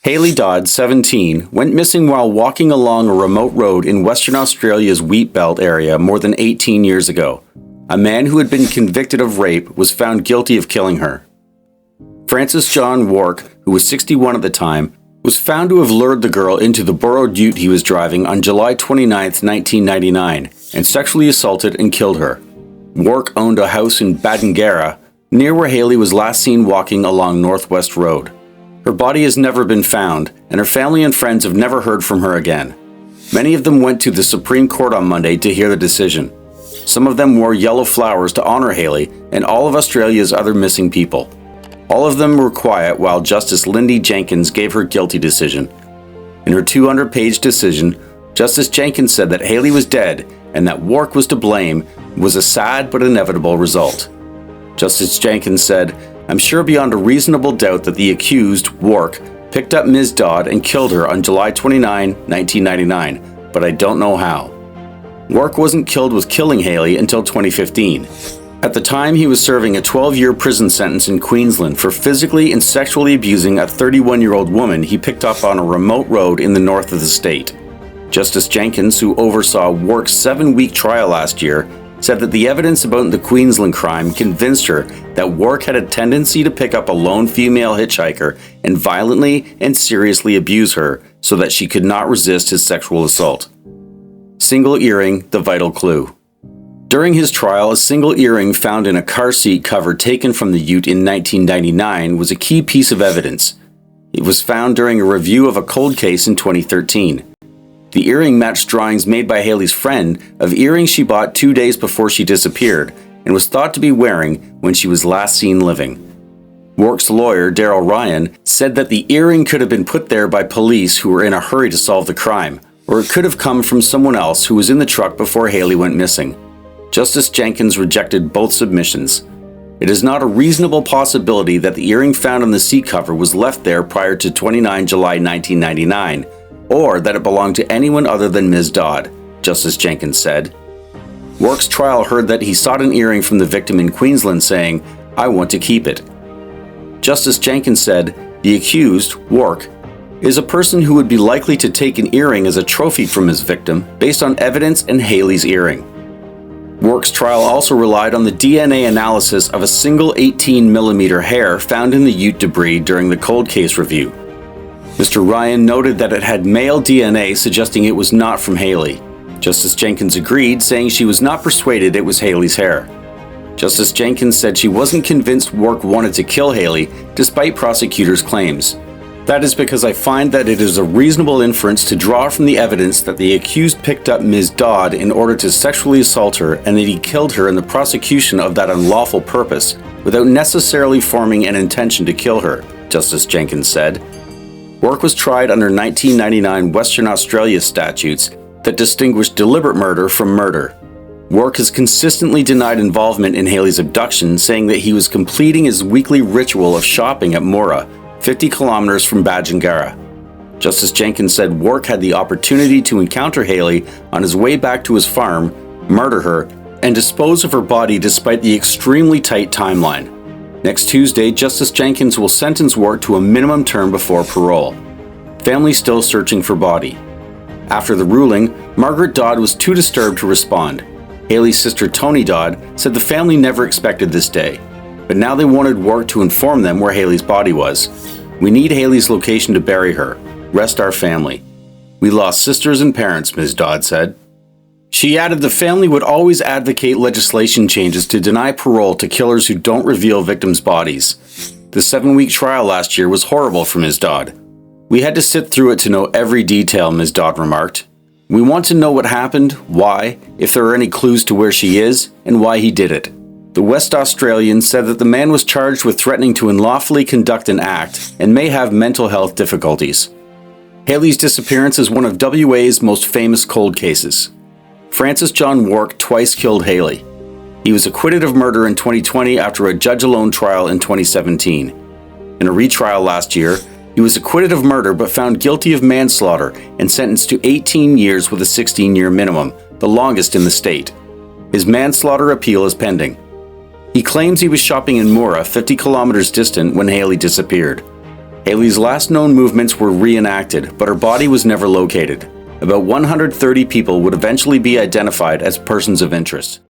Hayley Dodd, 17, went missing while walking along a remote road in Western Australia's Wheatbelt area more than 18 years ago. A man who had been convicted of rape was found guilty of killing her. Francis John Wark, who was 61 at the time, was found to have lured the girl into the borrowed ute he was driving on July 29, 1999, and sexually assaulted and killed her. Wark owned a house in Badgingarra, near where Hayley was last seen walking along Northwest Road. Her body has never been found, and her family and friends have never heard from her again. Many of them went to the Supreme Court on Monday to hear the decision. Some of them wore yellow flowers to honor Hayley and all of Australia's other missing people. All of them were quiet while Justice Lindy Jenkins gave her guilty decision. In her 200-page decision, Justice Jenkins said that Hayley was dead and that Wark was to blame was a sad but inevitable result. Justice Jenkins said, "I'm sure beyond a reasonable doubt that the accused, Wark, picked up Ms. Dodd and killed her on July 29, 1999, but I don't know how." Wark wasn't killed with killing Hayley until 2015. At the time, he was serving a 12-year prison sentence in Queensland for physically and sexually abusing a 31-year-old woman he picked up on a remote road in the north of the state. Justice Jenkins, who oversaw Wark's 7-week trial last year, said that the evidence about the Queensland crime convinced her that Wark had a tendency to pick up a lone female hitchhiker and violently and seriously abuse her so that she could not resist his sexual assault. Single earring, the vital clue. During his trial, a single earring found in a car seat cover taken from the ute in 1999 was a key piece of evidence. It was found during a review of a cold case in 2013. The earring matched drawings made by Hayley's friend of earrings she bought 2 days before she disappeared and was thought to be wearing when she was last seen living. Wark's lawyer, Daryl Ryan, said that the earring could have been put there by police who were in a hurry to solve the crime, or it could have come from someone else who was in the truck before Hayley went missing. Justice Jenkins rejected both submissions. It is not a reasonable possibility that the earring found on the seat cover was left there prior to 29 July 1999, or that it belonged to anyone other than Ms. Dodd, Justice Jenkins said. Wark's trial heard that he sought an earring from the victim in Queensland saying, "I want to keep it." Justice Jenkins said, the accused, Wark, is a person who would be likely to take an earring as a trophy from his victim based on evidence in Hayley's earring. Wark's trial also relied on the DNA analysis of a single 18mm hair found in the ute debris during the cold case review. Mr. Ryan noted that it had male DNA, suggesting it was not from Hayley. Justice Jenkins agreed, saying she was not persuaded it was Hayley's hair. Justice Jenkins said she wasn't convinced Wark wanted to kill Hayley, despite prosecutors' claims. "That is because I find that it is a reasonable inference to draw from the evidence that the accused picked up Ms. Dodd in order to sexually assault her and that he killed her in the prosecution of that unlawful purpose, without necessarily forming an intention to kill her," Justice Jenkins said. Wark was tried under 1999 Western Australia statutes that distinguish deliberate murder from murder. Wark has consistently denied involvement in Hayley's abduction, saying that he was completing his weekly ritual of shopping at Moora, 50 kilometers from Badgingarra. Justice Jenkins said Wark had the opportunity to encounter Hayley on his way back to his farm, murder her, and dispose of her body despite the extremely tight timeline. Next Tuesday, Justice Jenkins will sentence Wark to a minimum term before parole. Family still searching for body. After the ruling, Margaret Dodd was too disturbed to respond. Hayley's sister Tony Dodd said the family never expected this day, but now they wanted Wark to inform them where Hayley's body was. "We need Hayley's location to bury her. Rest our family. We lost sisters and parents," Ms. Dodd said. She added the family would always advocate legislation changes to deny parole to killers who don't reveal victims' bodies. The 7-week trial last year was horrible for Ms. Dodd. "We had to sit through it to know every detail," Ms. Dodd remarked. "We want to know what happened, why, if there are any clues to where she is, and why he did it." The West Australian said that the man was charged with threatening to unlawfully conduct an act and may have mental health difficulties. Hayley's disappearance is one of WA's most famous cold cases. Francis John Wark twice killed Hayley. He was acquitted of murder in 2020 after a judge-alone trial in 2017. In a retrial last year, he was acquitted of murder but found guilty of manslaughter and sentenced to 18 years with a 16-year minimum, the longest in the state. His manslaughter appeal is pending. He claims he was shopping in Moora, 50 kilometers distant, when Hayley disappeared. Hayley's last known movements were reenacted, but her body was never located. About 130 people would eventually be identified as persons of interest.